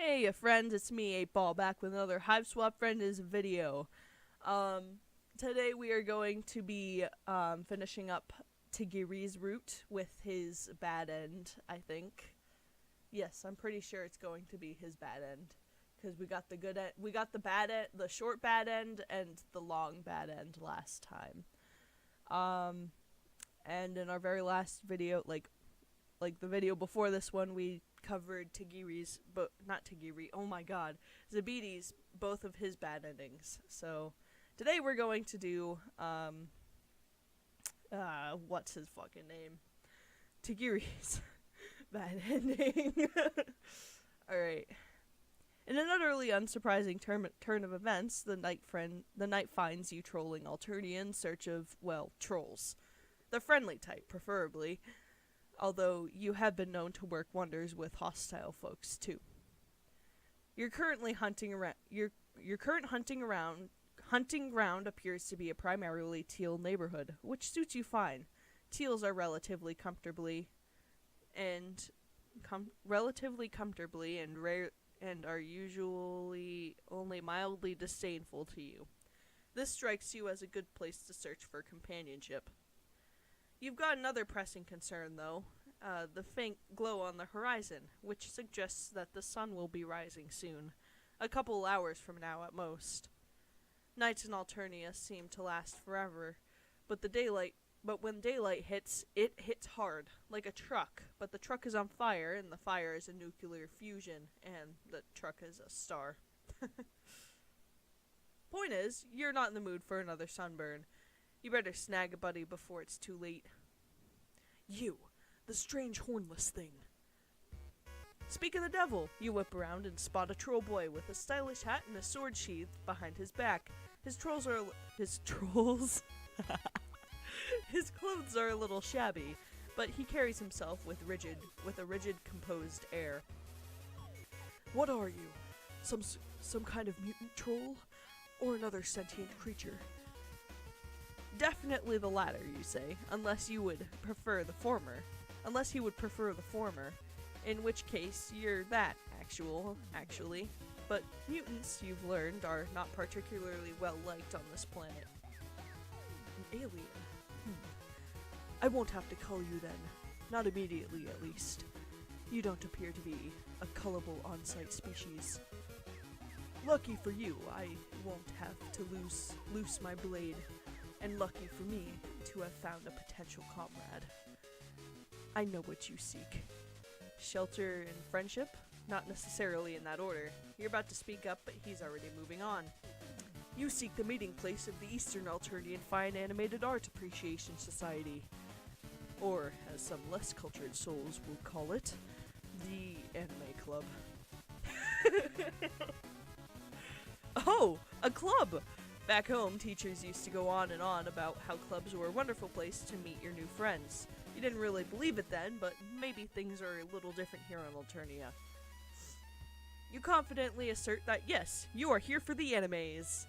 Hey friends, it's me, 8 Ball, back with another Hiveswap Friendism video. Today we are going to be finishing up Tegiri's route with his bad end, I think. Yes, I'm pretty sure it's going to be his bad end. Because we got the good end, we got the bad end, the short bad end, and the long bad end last time. And in our very last video, like the video before this one, we covered Tegiri's, but not Tegiri, oh my god, Zabiti's, both of his bad endings. So today we're going to do, what's his fucking name? Tegiri's bad ending. Alright. In an utterly unsurprising turn of events, the knight finds you trolling Alternia in search of, well, trolls. The friendly type, preferably. Although you have been known to work wonders with hostile folks too. Your current hunting ground appears to be a primarily teal neighborhood, which suits you fine. Teals are relatively comfortably and rare and are usually only mildly disdainful to you. This strikes you as a good place to search for companionship. You've got another pressing concern, though, the faint glow on the horizon, which suggests that the sun will be rising soon, a couple hours from now at most. Nights in Alternia seem to last forever, but when daylight hits, it hits hard, like a truck, but the truck is on fire, and the fire is a nuclear fusion, and the truck is a star. Point is, you're not in the mood for another sunburn. You better snag a buddy before it's too late. You, the strange hornless thing. Speak of the devil, you whip around and spot a troll boy with a stylish hat and a sword sheathed behind his back. His clothes are a little shabby, but he carries himself with a rigid, composed air. What are you? Some kind of mutant troll? Or another sentient creature? Definitely the latter, you say, unless he would prefer the former, in which case you're that, actually. But mutants, you've learned, are not particularly well liked on this planet. An alien? I won't have to cull you then. Not immediately, at least. You don't appear to be a cullable on-site species. Lucky for you, I won't have to loose my blade. And lucky for me to have found a potential comrade. I know what you seek. Shelter and friendship? Not necessarily in that order. You're about to speak up, but he's already moving on. You seek the meeting place of the Eastern Alternian Fine Animated Art Appreciation Society. Or, as some less cultured souls will call it, the Anime Club. Oh, a club! Back home, teachers used to go on and on about how clubs were a wonderful place to meet your new friends. You didn't really believe it then, but maybe things are a little different here on Alternia. You confidently assert that yes, you are here for the animes.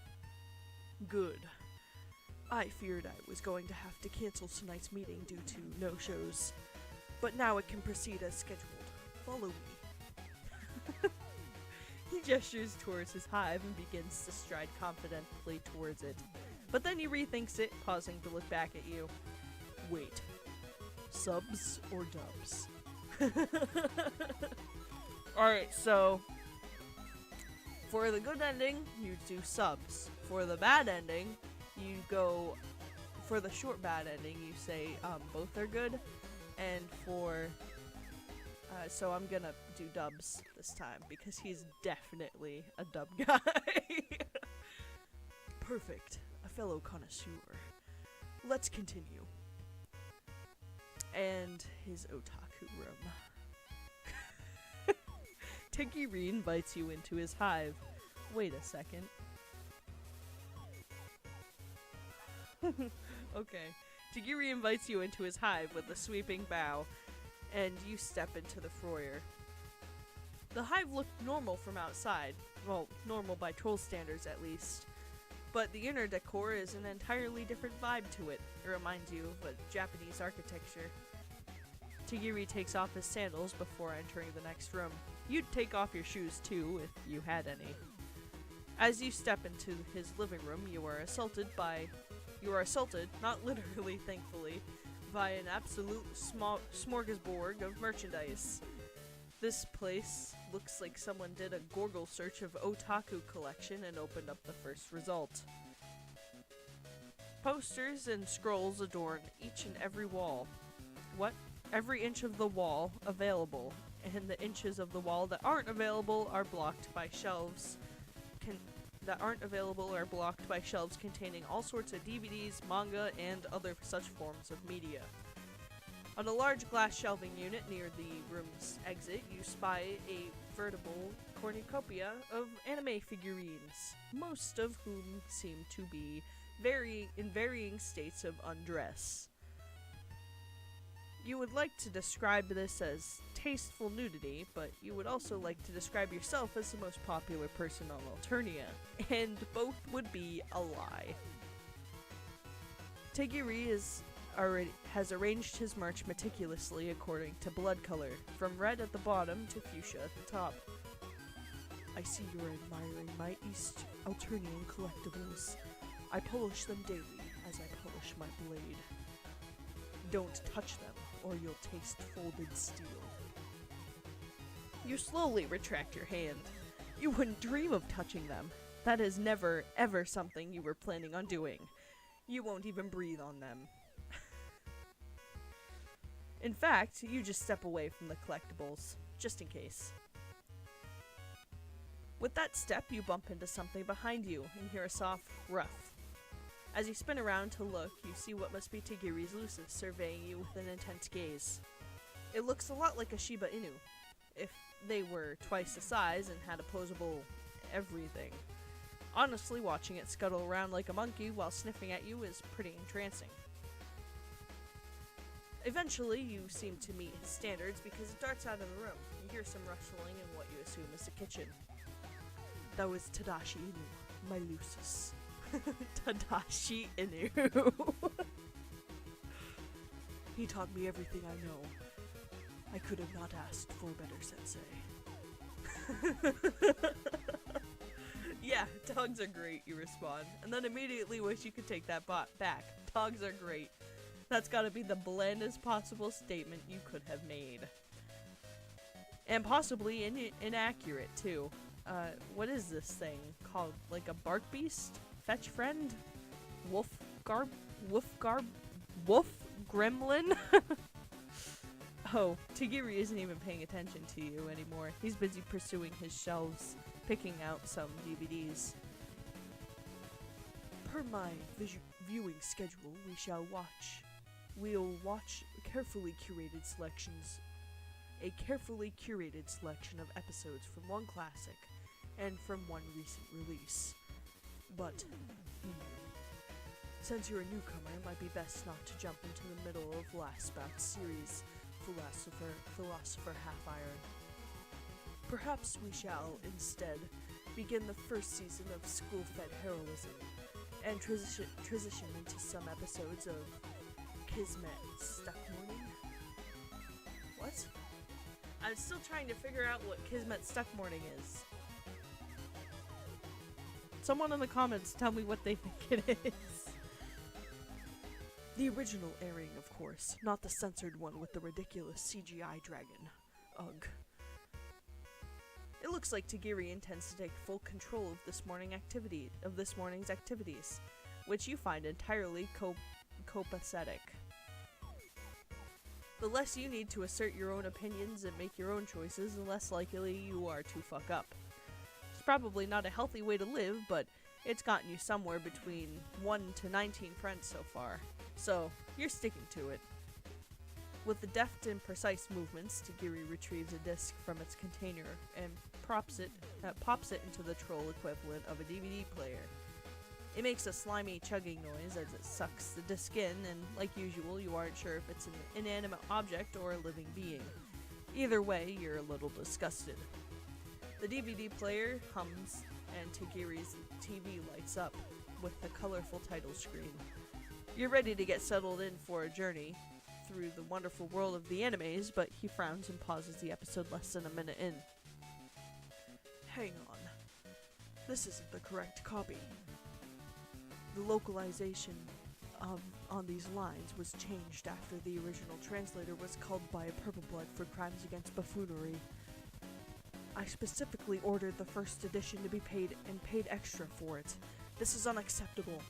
Good. I feared I was going to have to cancel tonight's meeting due to no-shows, but now it can proceed as scheduled. Follow me. He gestures towards his hive and begins to stride confidently towards it. But then he rethinks it, pausing to look back at you. Wait. Subs or dubs? Alright, so for the good ending, you do subs. For the bad ending, you go for the short bad ending, you say both are good. And for so I'm gonna do dubs this time, because he's definitely a dub guy. Perfect. A fellow connoisseur. Let's continue. And his otaku room. Tegiri invites you into his hive. Wait a second. Okay. Tegiri invites you into his hive with a sweeping bow, and you step into the foyer. The hive looked normal from outside. Well, normal by troll standards at least. But the inner decor is an entirely different vibe to it. It reminds you of a Japanese architecture. Tegiri takes off his sandals before entering the next room. You'd take off your shoes too, if you had any. As you step into his living room, you are assaulted, not literally, thankfully, by an absolute smorgasbord of merchandise. This place looks like someone did a Google search of otaku collection and opened up the first result. Posters and scrolls adorn each and every wall. Every inch of the wall available, and the inches of the wall that aren't available are blocked by shelves containing all sorts of DVDs, manga, and other such forms of media. On a large glass shelving unit near the room's exit, you spy a veritable cornucopia of anime figurines, most of whom seem to be in varying states of undress. You would like to describe this as tasteful nudity, but you would also like to describe yourself as the most popular person on Alternia, and both would be a lie. Tegiri has arranged his merch meticulously according to blood color, from red at the bottom to fuchsia at the top. I see you're admiring my East Alternian collectibles. I polish them daily as I polish my blade. Don't touch them, or you'll taste folded steel. You slowly retract your hand. You wouldn't dream of touching them. That is never, ever something you were planning on doing. You won't even breathe on them. In fact, you just step away from the collectibles, just in case. With that step, you bump into something behind you and hear a soft ruff. As you spin around to look, you see what must be Tegiri's Lucis surveying you with an intense gaze. It looks a lot like a Shiba Inu, if they were twice the size and had opposable everything. Honestly, watching it scuttle around like a monkey while sniffing at you is pretty entrancing. Eventually, you seem to meet his standards because it darts out of the room. You hear some rustling in what you assume is the kitchen. That was Tadashi Inu, my Lucis. Tadashi Inu. He taught me everything I know. I could have not asked for a better sensei. Yeah, dogs are great, you respond. And then immediately wish you could take that back. Dogs are great. That's gotta be the blandest possible statement you could have made. And possibly inaccurate, too. What is this thing called? Like a bark beast? Fetch friend? Wolf gremlin? Oh, Tegiri isn't even paying attention to you anymore. He's busy pursuing his shelves, picking out some DVDs. Per my viewing schedule, we'll watch carefully curated selections. A carefully curated selection of episodes from one classic and from one recent release. But, since you're a newcomer, it might be best not to jump into the middle of last bout's series, Philosopher Half-Iron. Perhaps we shall, instead, begin the first season of School-Fed Heroism, and transition into some episodes of Kismet Stuck Morning? What? I'm still trying to figure out what Kismet Stuck Morning is. Someone in the comments tell me what they think it is. The original airing, of course, not the censored one with the ridiculous CGI dragon. Ugh. It looks like Tegiri intends to take full control of this morning's activities, which you find entirely copacetic. The less you need to assert your own opinions and make your own choices, the less likely you are to fuck up. It's probably not a healthy way to live, but it's gotten you somewhere between 1 to 19 friends so far. So, you're sticking to it. With the deft and precise movements, Tegiri retrieves a disc from its container and pops it into the troll equivalent of a DVD player. It makes a slimy chugging noise as it sucks the disc in, and like usual, you aren't sure if it's an inanimate object or a living being. Either way, you're a little disgusted. The DVD player hums, and Tegiri's TV lights up with the colorful title screen. You're ready to get settled in for a journey through the wonderful world of the animes, but he frowns and pauses the episode less than a minute in. This isn't the correct copy. The localization on these lines was changed after the original translator was called by a purple-blood for crimes against buffoonery. I specifically ordered the first edition to be paid extra for it. This is unacceptable.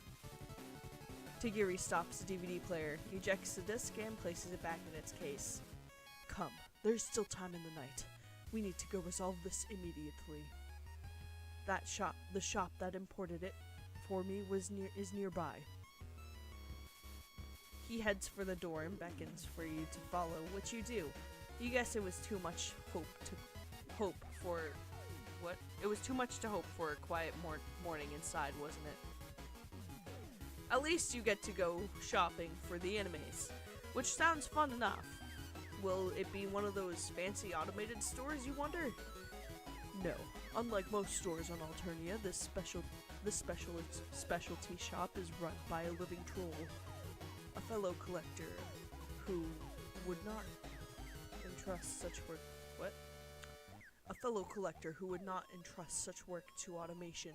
Tegiri stops the DVD player, ejects the disc, and places it back in its case. Come, there's still time in the night. We need to go resolve this immediately. The shop that imported it for me is nearby. He heads for the door and beckons for you to follow, which you do. You guess it was too much It was too much to hope for a quiet morning inside, wasn't it? At least you get to go shopping for the animes, which sounds fun enough. Will it be one of those fancy automated stores, you wonder? No. Unlike most stores on Alternia, this specialty shop is run by a living troll. A fellow collector who would not entrust such work to automation.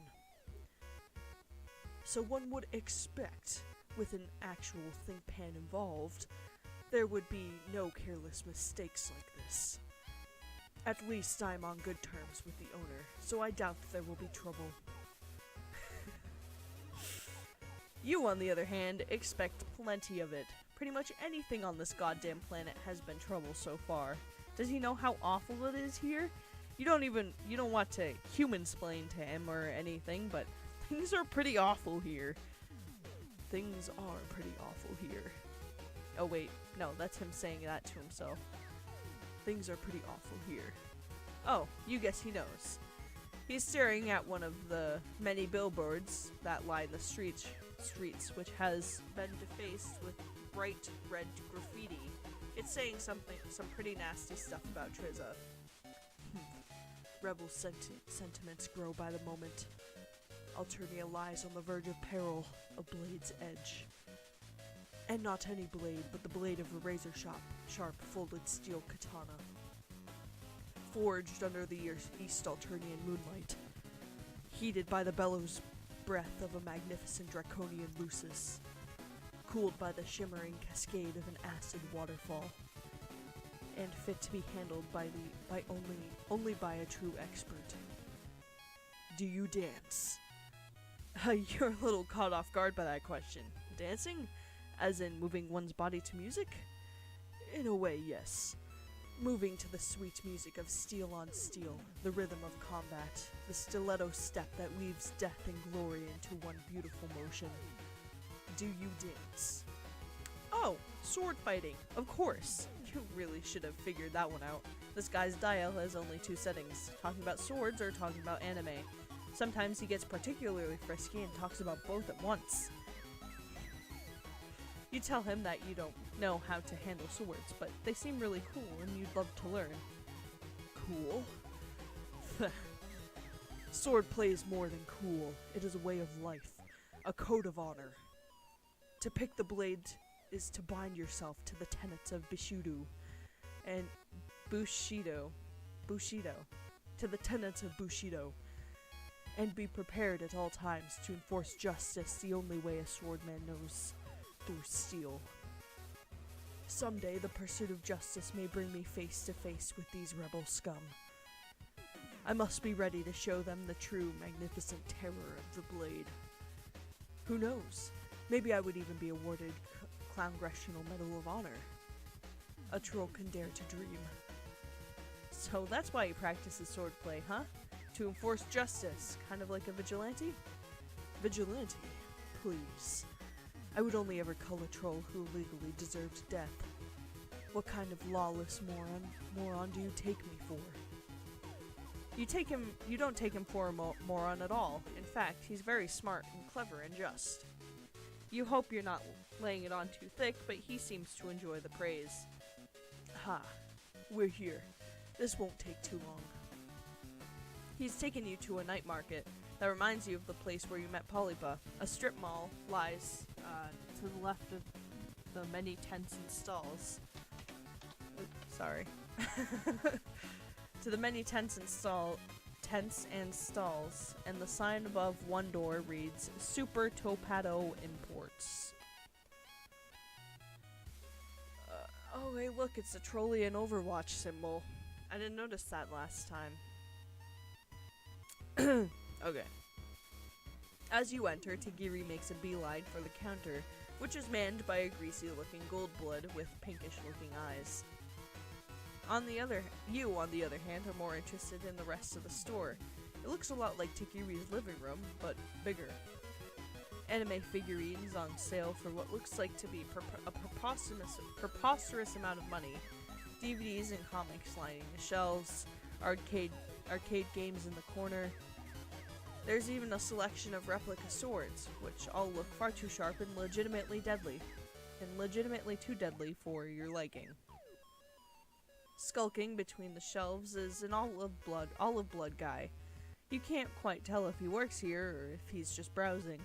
So one would expect, with an actual think pan involved, there would be no careless mistakes like this. At least I'm on good terms with the owner, so I doubt there will be trouble. You, on the other hand, expect plenty of it. Pretty much anything on this goddamn planet has been trouble so far. Does he know how awful it is here? You don't want to human-splain to him or anything, but things are pretty awful here. Things are pretty awful here. Oh wait, no, that's him saying that to himself. Things are pretty awful here. Oh, you guess he knows. He's staring at one of the many billboards that line the streets, which has been defaced with bright red graffiti. It's saying some pretty nasty stuff about Trizza. Rebel sentiments grow by the moment. Alternia lies on the verge of peril, a blade's edge. And not any blade, but the blade of a razor-sharp, folded steel katana. Forged under the East Alternian moonlight. Heated by the bellows breath of a magnificent draconian Lucis. Cooled by the shimmering cascade of an acid waterfall. And fit to be handled only by a true expert. Do you dance? You're a little caught off guard by that question. Dancing? As in moving one's body to music? In a way, yes. Moving to the sweet music of steel on steel, the rhythm of combat, the stiletto step that weaves death and glory into one beautiful motion. Do you dance? Oh, sword fighting, of course. You really should have figured that one out. This guy's dial has only 2 settings, talking about swords or talking about anime. Sometimes he gets particularly frisky and talks about both at once. You tell him that you don't know how to handle swords, but they seem really cool and you'd love to learn. Cool? Swordplay is more than cool. It is a way of life, a code of honor. To pick the blade is to bind yourself to the tenets of Bushido and Bushido, to the tenets of Bushido, and be prepared at all times to enforce justice the only way a swordman knows, through steel. Someday the pursuit of justice may bring me face to face with these rebel scum. I must be ready to show them the true magnificent terror of the blade. Who knows? Maybe I would even be awarded Congressional Medal of Honor. A troll can dare to dream. So that's why he practices swordplay, huh? To enforce justice, kind of like a vigilante? Vigilante? Please. I would only ever cull a troll who legally deserves death. What kind of lawless moron do you take me for? You don't take him for a moron at all. In fact, he's very smart and clever and just. You hope you're not laying it on too thick, but he seems to enjoy the praise. Ha, we're here. This won't take too long. He's taken you to a night market that reminds you of the place where you met Polypa. A strip mall lies to the left of the many tents and stalls. Sorry. To the many tents tents and stalls, and the sign above one door reads Super Topado Imports. Oh, hey, look, it's the Trollean Overwatch symbol. I didn't notice that last time. Okay. As you enter, Tegiri makes a beeline for the counter, which is manned by a greasy-looking Goldblood with pinkish-looking eyes. On the other hand, are more interested in the rest of the store. It looks a lot like Tegiri's living room, but bigger. Anime figurines on sale for what looks like to be a preposterous amount of money. DVDs and comics lining the shelves. Arcade games in the corner. There's even a selection of replica swords, which all look far too sharp and legitimately deadly. And legitimately too deadly for your liking. Skulking between the shelves is an olive blood guy. You can't quite tell if he works here or if he's just browsing.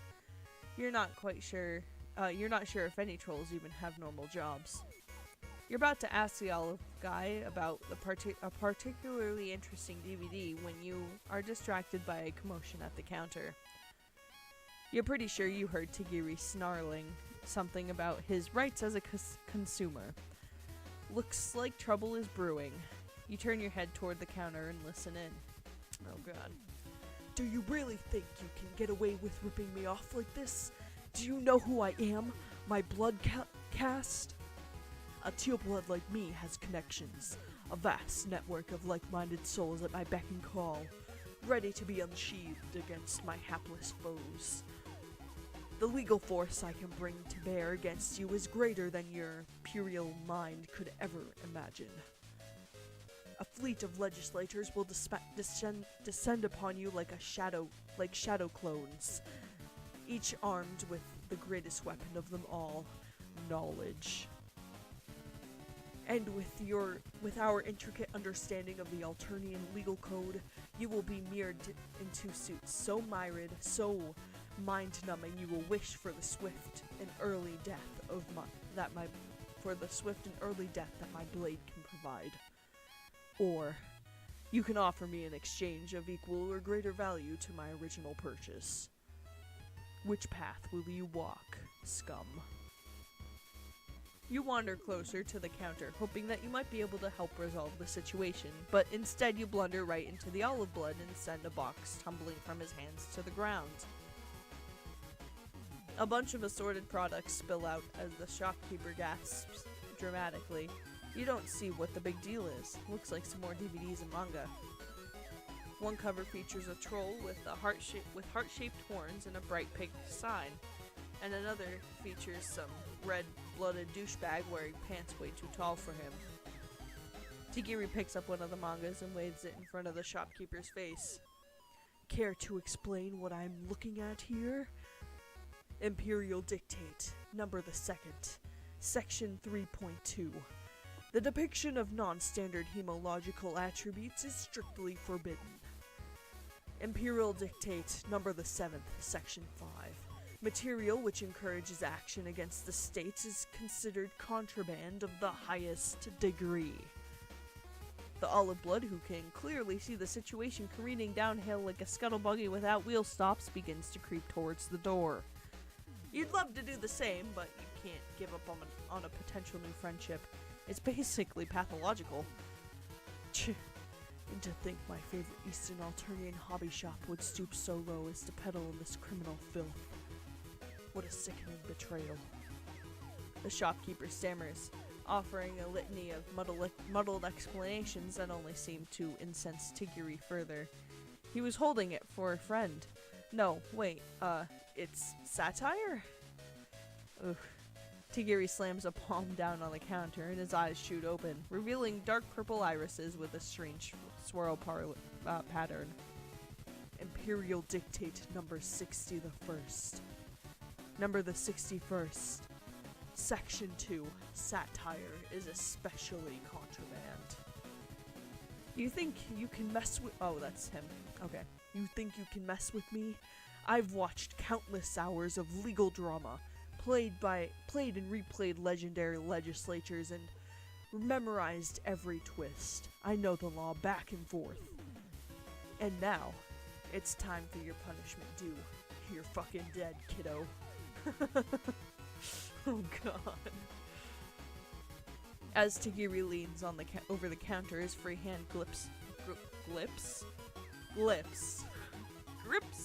You're not sure if any trolls even have normal jobs. You're about to ask the olive guy about a particularly interesting DVD when you are distracted by a commotion at the counter. You're pretty sure you heard Tegiri snarling something about his rights as a consumer. Looks like trouble is brewing. You turn your head toward the counter and listen in. Oh god. Do you really think you can get away with ripping me off like this? Do you know who I am? My blood caste? A teal blood like me has connections. A vast network of like-minded souls at my beck and call, ready to be unsheathed against my hapless foes. The legal force I can bring to bear against you is greater than your puerile mind could ever imagine. A fleet of legislators will descend upon you like shadow clones, each armed with the greatest weapon of them all, knowledge. And with our intricate understanding of the Alternian legal code, you will be mirrored into suits so myriad, so mind-numbing, you will wish for the swift and early death that my blade can provide. Or you can offer me an exchange of equal or greater value to my original purchase. Which path will you walk, scum? You wander closer to the counter, hoping that you might be able to help resolve the situation, but instead you blunder right into the olive blood and send a box tumbling from his hands to the ground. A bunch of assorted products spill out as the shopkeeper gasps dramatically. You don't see what the big deal is. Looks like some more DVDs and manga. One cover features a troll with heart-shaped horns and a bright pink sign, and another features some red-blooded douchebag wearing pants way too tall for him. Tegiri picks up one of the mangas and waves it in front of the shopkeeper's face. Care to explain what I'm looking at here? Imperial Dictate, number the 2nd, section 3.2. The depiction of non-standard hemological attributes is strictly forbidden. Imperial Dictate, number the 7th, section 5. Material which encourages action against the state is considered contraband of the highest degree. The olive blood, who can clearly see the situation careening downhill like a scuttlebuggy without wheel stops, begins to creep towards the door. You'd love to do the same, but you can't give up on a potential new friendship. It's basically pathological. And to think my favorite Eastern Alternian hobby shop would stoop so low as to peddle in this criminal filth. What a sickening betrayal. The shopkeeper stammers, offering a litany of muddled explanations that only seem to incense Tegiri further. He was holding it for a friend. No, wait, it's satire? Ugh. Tegiri slams a palm down on the counter and his eyes shoot open, revealing dark purple irises with a strange swirl pattern. Imperial Dictate number 61st. Number the 61st. Section 2. Satire is especially contraband. You think you can mess with— oh, that's him. Okay. You think you can mess with me? I've watched countless hours of legal drama, played and replayed legendary legislatures, and memorized every twist. I know the law back and forth. And now, it's time for your punishment due. You're fucking dead, kiddo. Oh god. As Tegiri leans on the over the counter, his free hand grips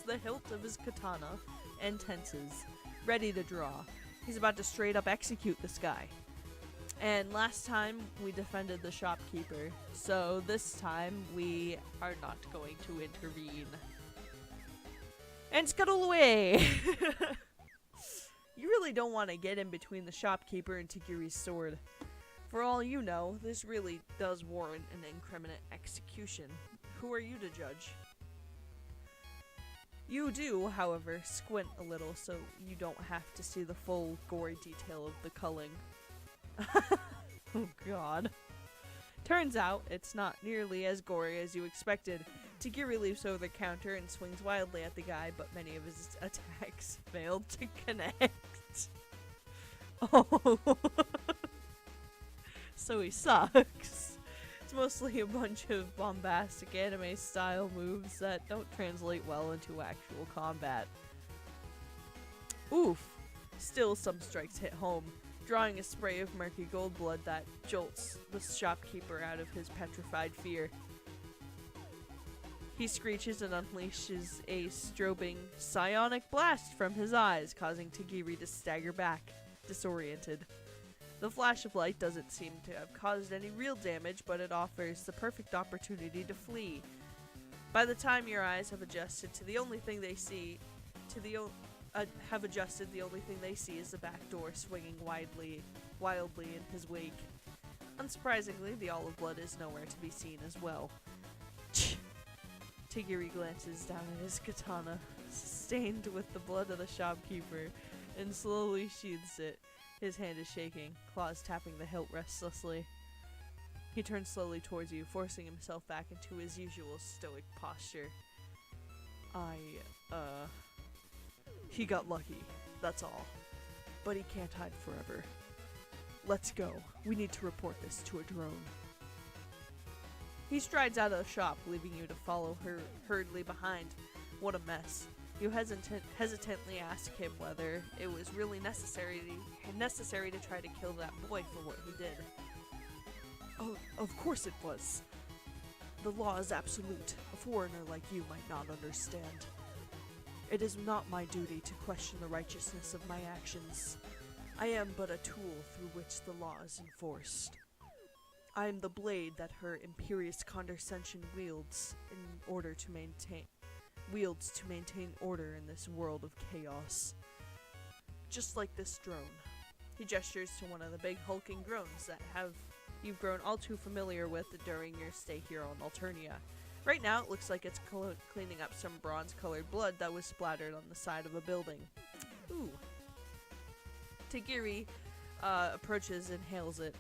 the hilt of his katana and tenses, ready to draw. He's about to straight up execute this guy. And last time we defended the shopkeeper, so this time we are not going to intervene. And scuttle away! You really don't want to get in between the shopkeeper and Tegiri's sword. For all you know, this really does warrant an incriminate execution. Who are you to judge? You do, however, squint a little so you don't have to see the full gory detail of the culling. Oh god. Turns out, it's not nearly as gory as you expected. Tegiri leaps over the counter and swings wildly at the guy, but many of his attacks failed to connect. Oh. So he sucks. It's mostly a bunch of bombastic anime-style moves that don't translate well into actual combat. Oof. Still, some strikes hit home, drawing a spray of murky gold blood that jolts the shopkeeper out of his petrified fear. He screeches and unleashes a strobing psionic blast from his eyes, causing Tegiri to stagger back, disoriented. The flash of light doesn't seem to have caused any real damage, but it offers the perfect opportunity to flee. By the time your eyes have adjusted to the only thing they see, the only thing they see is the back door swinging wildly in his wake. Unsurprisingly, the olive blood is nowhere to be seen as well. Tegiri glances down at his katana, stained with the blood of the shopkeeper, and slowly sheathes it. His hand is shaking, claws tapping the hilt restlessly. He turns slowly towards you, forcing himself back into his usual stoic posture. He got lucky, that's all. But he can't hide forever. Let's go. We need to report this to a drone. He strides out of the shop, leaving you to follow hurriedly behind. What a mess. You hesitantly ask him whether it was really necessary to try to kill that boy for what he did. Oh, of course it was. The law is absolute. A foreigner like you might not understand. It is not my duty to question the righteousness of my actions. I am but a tool through which the law is enforced. I am the blade that her imperious condescension wields to maintain order in this world of chaos. Just like this drone. He gestures to one of the big hulking drones that you've grown all too familiar with during your stay here on Alternia. Right now it looks like it's cleaning up some bronze-colored blood that was splattered on the side of a building. Ooh. Tegiri approaches and hails it,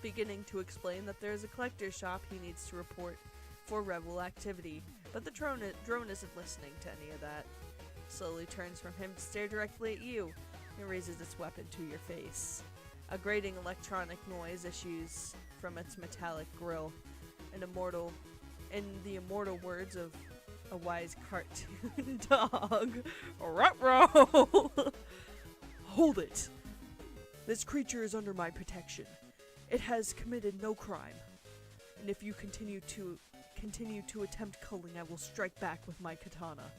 beginning to explain that there's a collector's shop he needs to report for rebel activity, but the drone isn't listening to any of that. Slowly turns from him to stare directly at you and raises its weapon to your face. A grating electronic noise issues from its metallic grill, in the immortal words of a wise cartoon dog. Ruh-roh! Hold it! This creature is under my protection. It has committed no crime, and if you continue to attempt culling, I will strike back with my katana,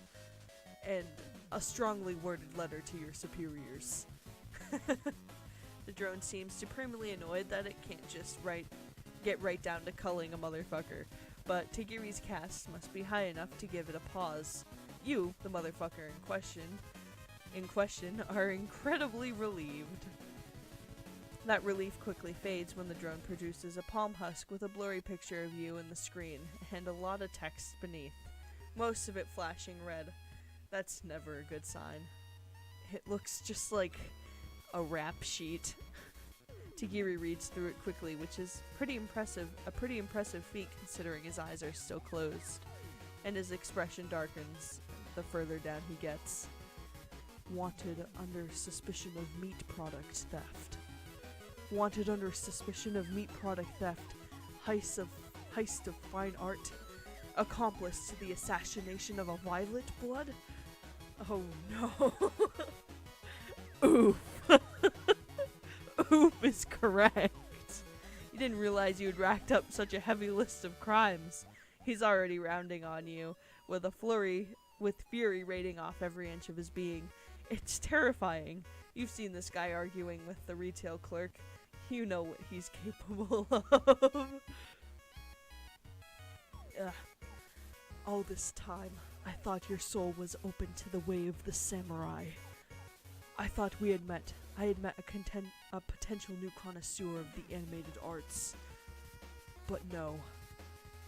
and a strongly worded letter to your superiors. The drone seems supremely annoyed that it can't just get right down to culling a motherfucker, but Tegiri's cast must be high enough to give it a pause. You, the motherfucker in question, are incredibly relieved. That relief quickly fades when the drone produces a palm husk with a blurry picture of you in the screen, and a lot of text beneath, most of it flashing red. That's never a good sign. It looks just like a rap sheet. Tegiri reads through it quickly, which is a pretty impressive feat considering his eyes are still closed, and his expression darkens the further down he gets. Wanted under suspicion of meat product theft. Wanted under suspicion of meat product theft, heist of fine art, accomplice to the assassination of a violet blood? Oh no. Oof. Oof is correct. You didn't realize you had racked up such a heavy list of crimes. He's already rounding on you, with fury rating off every inch of his being. It's terrifying. You've seen this guy arguing with the retail clerk. You know what he's capable of. Ugh. All this time, I thought your soul was open to the way of the samurai. I thought I had met a potential new connoisseur of the animated arts. But no.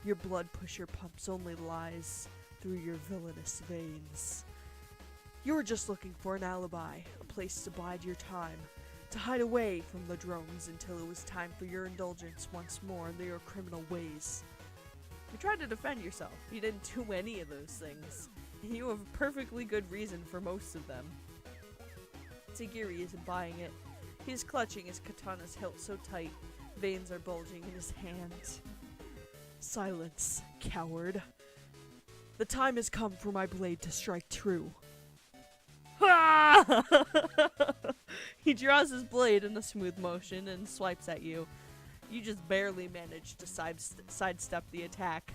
Your blood pusher pumps only lies through your villainous veins. You were just looking for an alibi, a place to bide your time, to hide away from the drones until it was time for your indulgence once more in your criminal ways. You tried to defend yourself. You didn't do any of those things. And you have a perfectly good reason for most of them. Tegiri isn't buying it. He's clutching his katana's hilt so tight, veins are bulging in his hands. Silence, coward. The time has come for my blade to strike true. He draws his blade in a smooth motion and swipes at you. You just barely manage to sidestep the attack.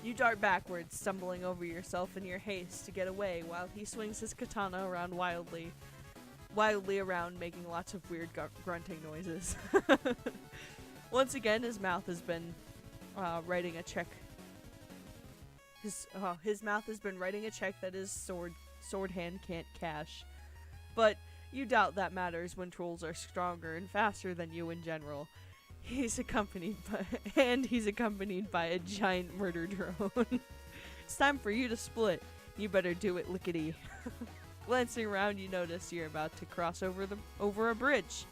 You dart backwards, stumbling over yourself in your haste to get away while he swings his katana around wildly around, making lots of weird grunting noises. Once again, his mouth has been writing a check. His mouth has been writing a check that his sword hand can't cash. But you doubt that matters when trolls are stronger and faster than you in general. He's accompanied by a giant murder drone. It's time for you to split. You better do it lickety. Glancing around, you notice you're about to cross over a bridge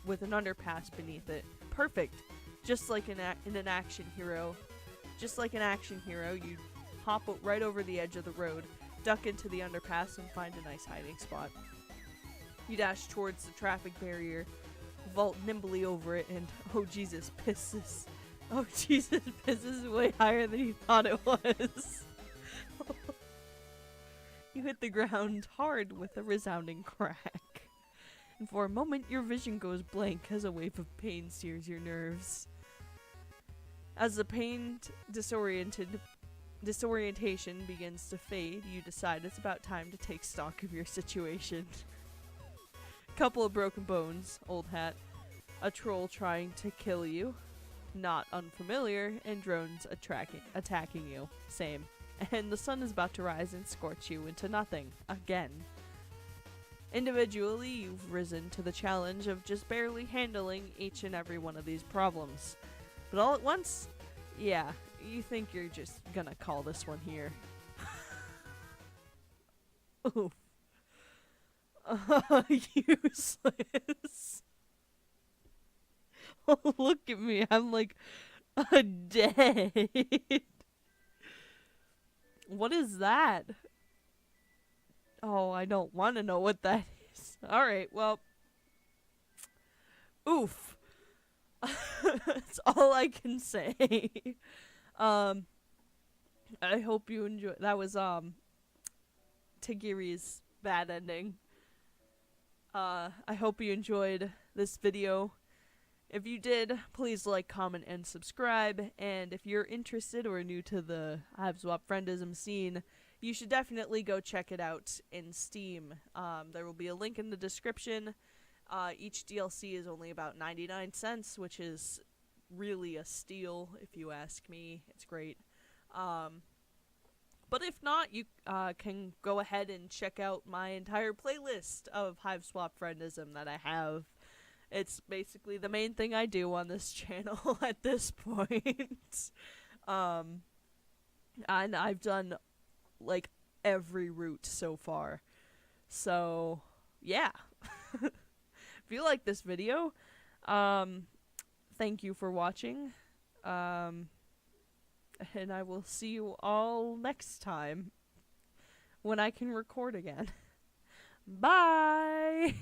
with an underpass beneath it. Perfect. Just like in an action hero. Just like an action hero, you hop right over the edge of the road, duck into the underpass, and find a nice hiding spot. You dash towards the traffic barrier, vault nimbly over it, and oh Jesus, pisses way higher than you thought it was. You hit the ground hard with a resounding crack. And for a moment, your vision goes blank as a wave of pain sears your nerves. As the pained disorientation begins to fade, you decide it's about time to take stock of your situation. Couple of broken bones, old hat, a troll trying to kill you, not unfamiliar, and drones attacking you, same. And the sun is about to rise and scorch you into nothing, again. Individually, you've risen to the challenge of just barely handling each and every one of these problems. But all at once, yeah, you think you're just gonna call this one here. Oof. Useless. Oh, look at me. I'm like dead. What is that? Oh, I don't want to know what that is. Alright, well. Oof. That's all I can say. I hope you enjoy. That was Tegiri's bad ending. I hope you enjoyed this video. If you did, please like, comment, and subscribe. And if you're interested or new to the Hiveswap Friendism scene, you should definitely go check it out in Steam. There will be a link in the description. Each DLC is only about 99 cents, which is really a steal, if you ask me. It's great. But if not, you can go ahead and check out my entire playlist of Hiveswap Friendism that I have. It's basically the main thing I do on this channel at this point. And I've done, like, every route so far. So, yeah. If you like this video, thank you for watching. And I will see you all next time when I can record again. Bye!